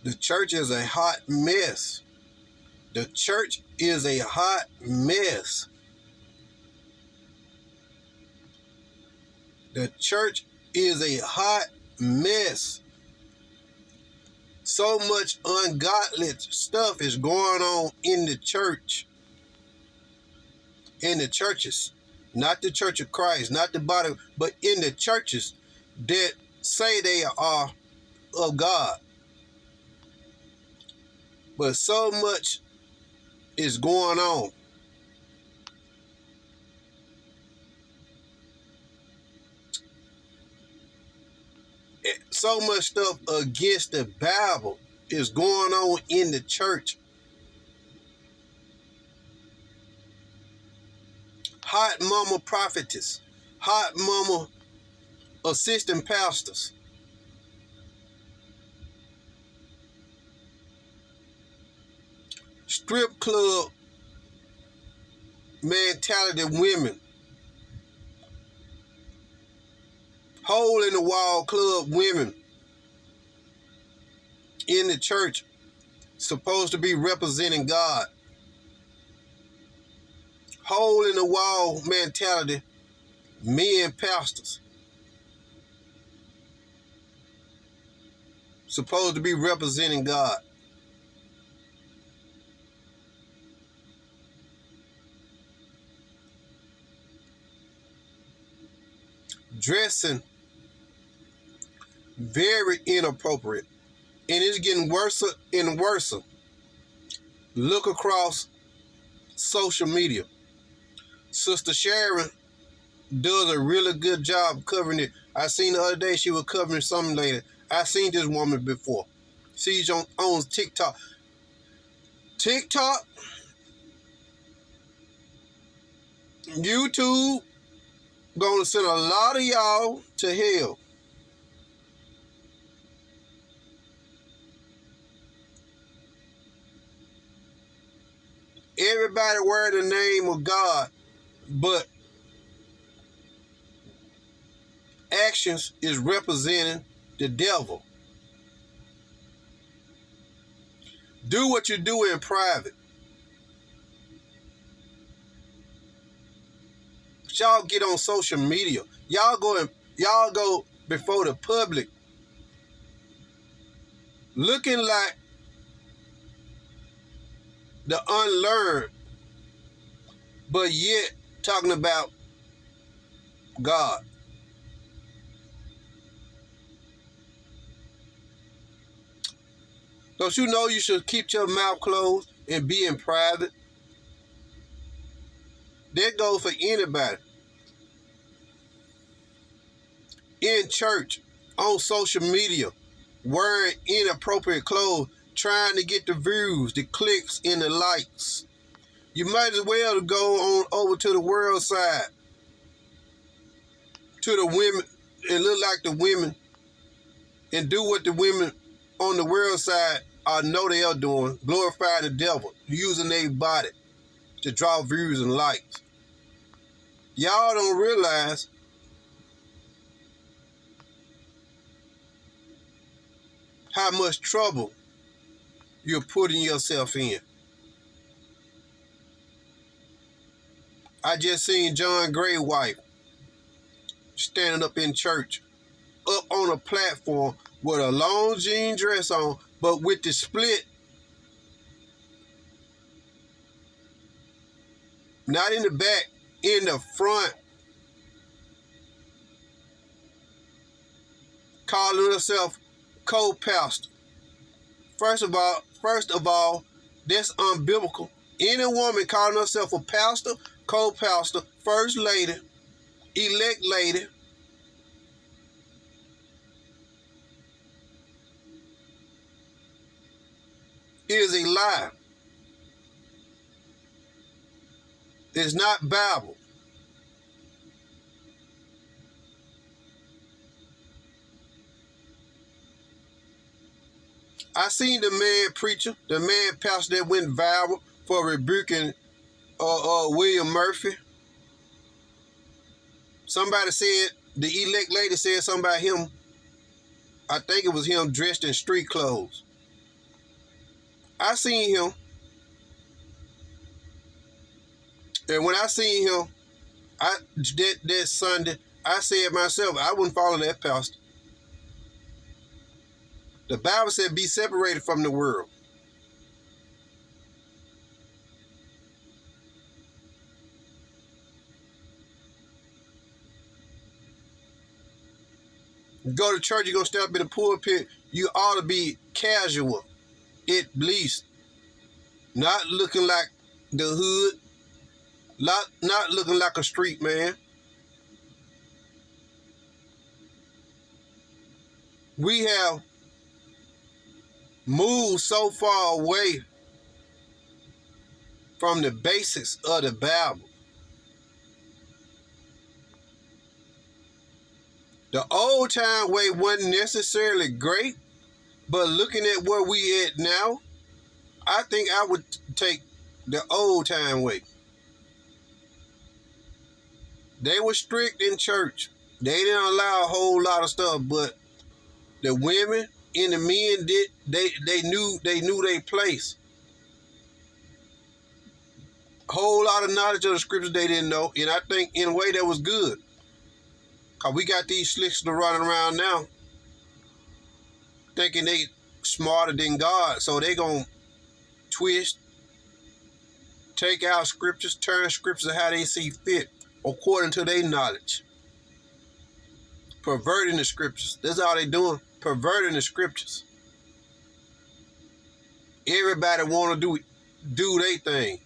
The church is a hot mess. The church is a hot mess. The church is a hot mess. So much ungodly stuff is going on in the church. In the churches. Not the Church of Christ, not the body, but in the churches that say they are of God. But so much is going on. So much stuff against the Bible is going on in the church. Hot mama prophetess, hot mama assistant pastors. Strip club mentality women. Hole in the wall club women in the church supposed to be representing God. Hole in the wall mentality men pastors supposed to be representing God. Dressing very inappropriate, and it's getting worse and worse. Look across social media. Sister Sharon does a really good job covering it. I seen the other day she was covering something later. I seen this woman before. She's on TikTok. TikTok, YouTube, gonna send a lot of y'all to hell. Everybody wear the name of God, but actions is representing the devil. Do what you do in private. Y'all get on social media. Y'all go before the public looking like the unlearned, but yet talking about God. Don't you know you should keep your mouth closed and be in private? That goes for anybody. In church, on social media, wearing inappropriate clothes, trying to get the views, the clicks, and the likes. You might as well go on over to the world side, to the women, and look like the women, and do what the women on the world side know they are doing, glorifying the devil, using their body to draw views and likes. Y'all don't realize how much trouble you're putting yourself in. I just seen John Gray's wife standing up in church, up on a platform with a long jean dress on, but with the split, not in the back, in the front, calling herself co-pastor. First of all, that's unbiblical. Any woman calling herself a pastor, co-pastor, first lady, elect lady, is a lie. It's not Bible. I seen the man preacher, the man pastor that went viral for rebuking William Murphy. Somebody said, the elect lady said something about him. I think it was him dressed in street clothes. I seen him, and when I seen him, that Sunday, I said myself, I wouldn't follow that pastor. The Bible said, be separated from the world. You go to church, you're going to step up in the pulpit, you ought to be casual, at least. Not looking like the hood, not looking like a street man. We have moved so far away from the basics of the Bible. The old time way wasn't necessarily great, but looking at where we at now, I think I would take the old time way. They were strict in church. They didn't allow a whole lot of stuff, but the women and the men did. They knew their place. A whole lot of knowledge of the scriptures they didn't know, and I think in a way that was good. Cause we got these slicksters running around now, thinking they smarter than God, so they gonna twist, take out scriptures, turn scriptures how they see fit, according to their knowledge. Perverting the scriptures. That's all they doing. Perverting the scriptures. Everybody want to do their thing.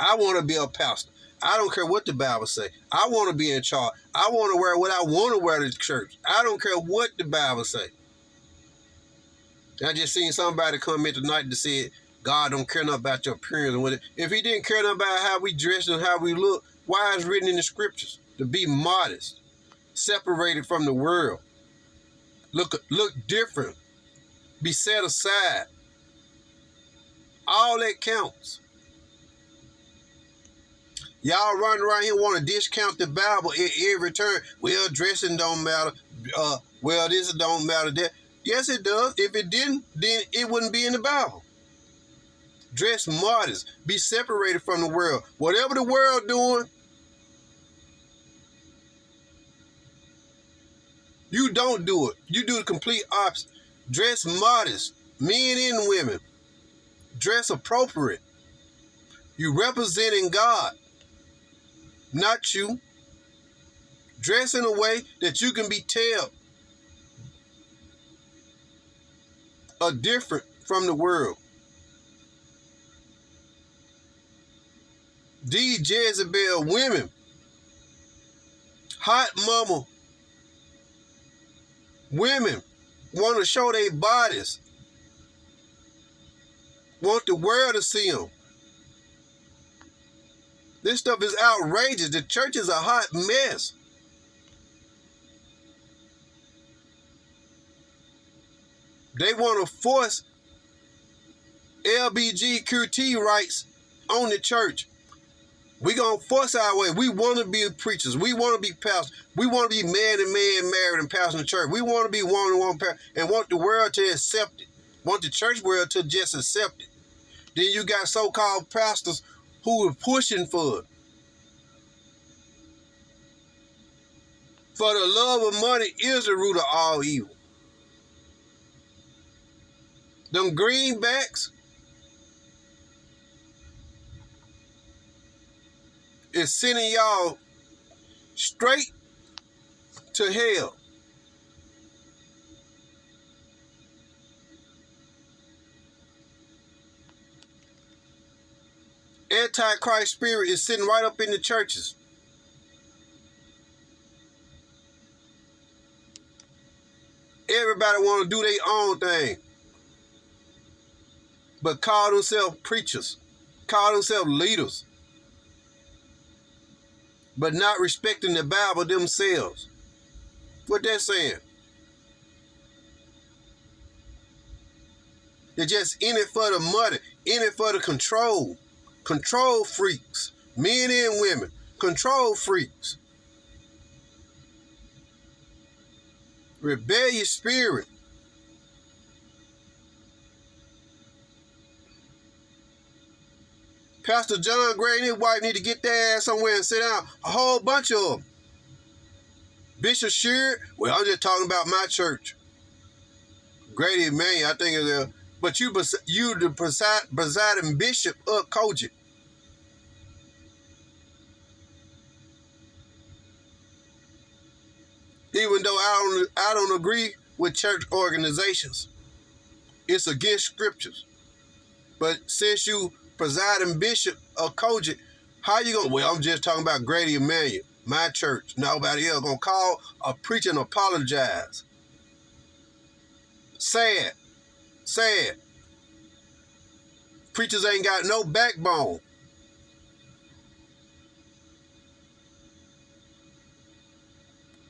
I want to be a pastor. I don't care what the Bible say. I want to be in charge. I want to wear what I want to wear to church. I don't care what the Bible say. I just seen somebody come in tonight that said, God don't care nothing about your appearance and what it. If he didn't care nothing about how we dress and how we look, why is it written in the scriptures? To be modest, separated from the world. Look different. Be set aside. All that counts. Y'all running around here want to discount the Bible at every turn. Well, dressing don't matter. Well, this don't matter. That. Yes, it does. If it didn't, then it wouldn't be in the Bible. Dress modest. Be separated from the world. Whatever the world doing, you don't do it. You do the complete opposite. Dress modest. Men and women. Dress appropriate. You representing God, not you. Dress in a way that you can be tell are different from the world. These Jezebel women, hot mama women, want to show their bodies, want the world to see them. This stuff is outrageous. The church is a hot mess. They want to force LBGQT rights on the church. We gonna force our way. We want to be preachers. We want to be pastors. We want to be man and man married and pastoring the church. We want to be one-on-one and want the world to accept it. Want the church world to just accept it. Then you got so-called pastors who are pushing for it. For the love of money is the root of all evil. Them greenbacks is sending y'all straight to hell. Antichrist spirit is sitting right up in the churches. Everybody want to do their own thing, but call themselves preachers, call themselves leaders, but not respecting the Bible themselves. What they're saying? They're just in it for the money, in it for the control. Control freaks, men and women, control freaks. Rebellious spirit. Pastor John Gray and his wife need to get their ass somewhere and sit down. A whole bunch of them. Bishop Sheard, well, I'm just talking about my church. Grady Emanuel, I think is there. But you the presiding bishop of Kojic. Even though I don't agree with church organizations, it's against scriptures. But since you presiding bishop of Kojic, how you gonna? Well, I'm just talking about Grady Emanuel, my church. Nobody else gonna call a preacher and apologize. Sad. Preachers ain't got no backbone.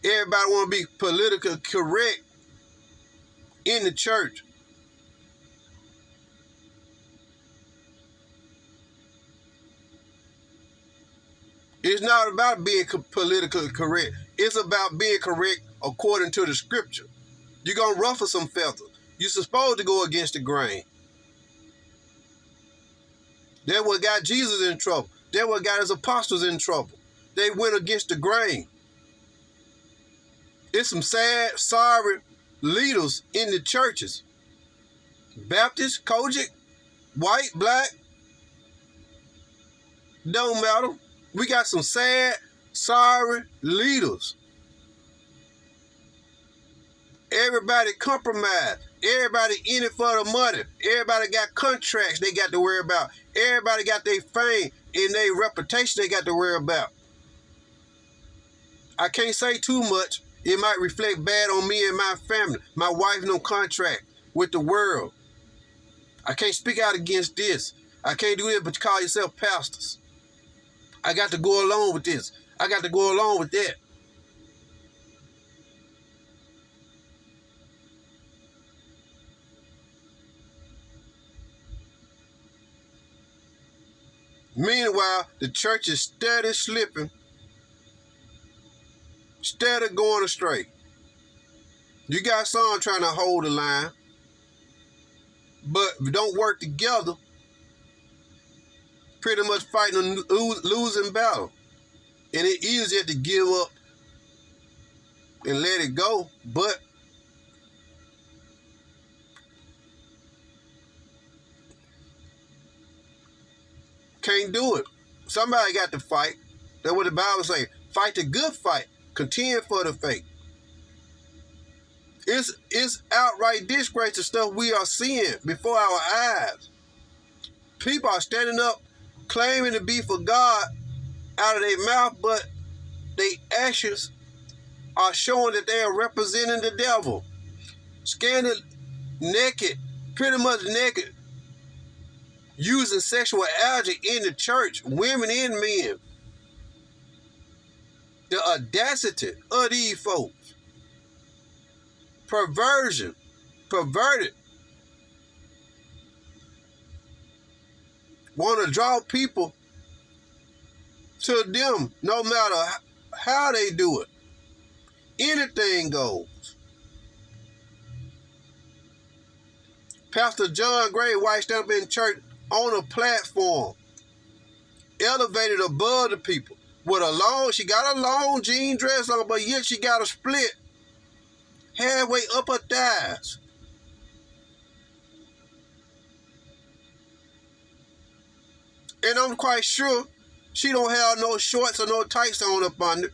Everybody want to be politically correct in the church. It's not about being politically correct. It's about being correct according to the scripture. You're going to ruffle some feathers. You're supposed to go against the grain. That's what got Jesus in trouble. That's what got his apostles in trouble. They went against the grain. It's some sad, sorry leaders in the churches. Baptist, Kojic, white, black, don't matter. We got some sad, sorry leaders. Everybody compromised. Everybody in it for the money. Everybody got contracts they got to worry about. Everybody got their fame and their reputation they got to worry about. I can't say too much. It might reflect bad on me and my family. My wife no contract with the world. I can't speak out against this. I can't do it, but you call yourself pastors. I got to go along with this. I got to go along with that. Meanwhile, the church is steady slipping, steady going astray. You got some trying to hold the line, but if you don't work together, pretty much fighting a losing battle. And it's easier to give up and let it go, but can't do it. Somebody got to fight. That's what the Bible says. Fight the good fight. Contend for the faith. It's outright disgrace the stuff we are seeing before our eyes. People are standing up claiming to be for God out of their mouth, but their actions are showing that they are representing the devil. Scandal naked, pretty much naked, using sexuality in the church, women and men. The audacity of these folks. Perversion, perverted. Want to draw people to them no matter how they do it. Anything goes. Pastor John Gray White stand up in church on a platform, elevated above the people. With a long, she got a long jean dress on, but yet she got a split halfway up her thighs. And I'm quite sure she don't have no shorts or no tights on up under.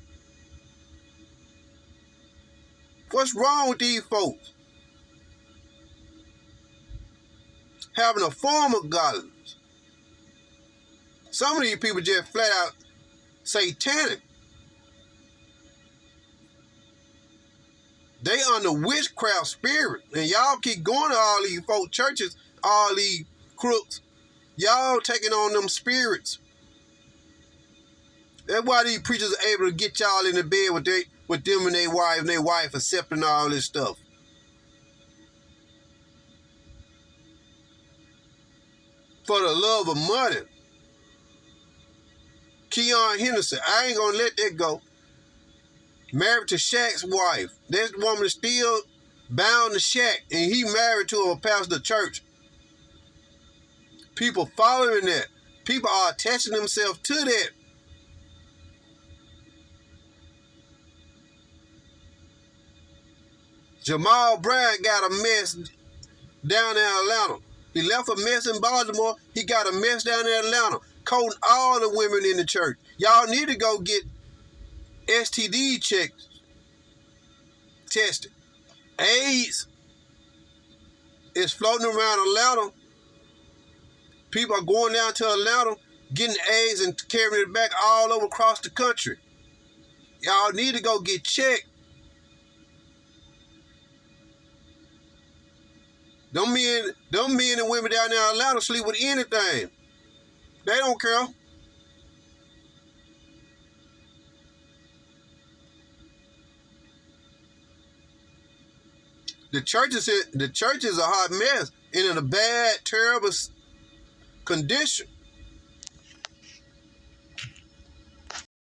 What's wrong with these folks? Having a form of godliness. Some of these people just flat out satanic. They under witchcraft spirit. And y'all keep going to all these folk churches, all these crooks. Y'all taking on them spirits. That's why these preachers are able to get y'all in the bed with them and their wife accepting all this stuff. For the love of money. Keon Henderson, I ain't gonna let that go. Married to Shaq's wife. That woman is still bound to Shaq, and he married to a pastor church. People following that. People are attaching themselves to that. Jamal Bryant got a mess down in Atlanta. He left a mess in Baltimore. He got a mess down in Atlanta, coating all the women in the church. Y'all need to go get STD checked, tested. AIDS is floating around Atlanta. People are going down to Atlanta, getting AIDS and carrying it back all over across the country. Y'all need to go get checked. Them men and women down there in Atlanta sleep with anything. They don't care. The church is a hot mess and in a bad, terrible condition.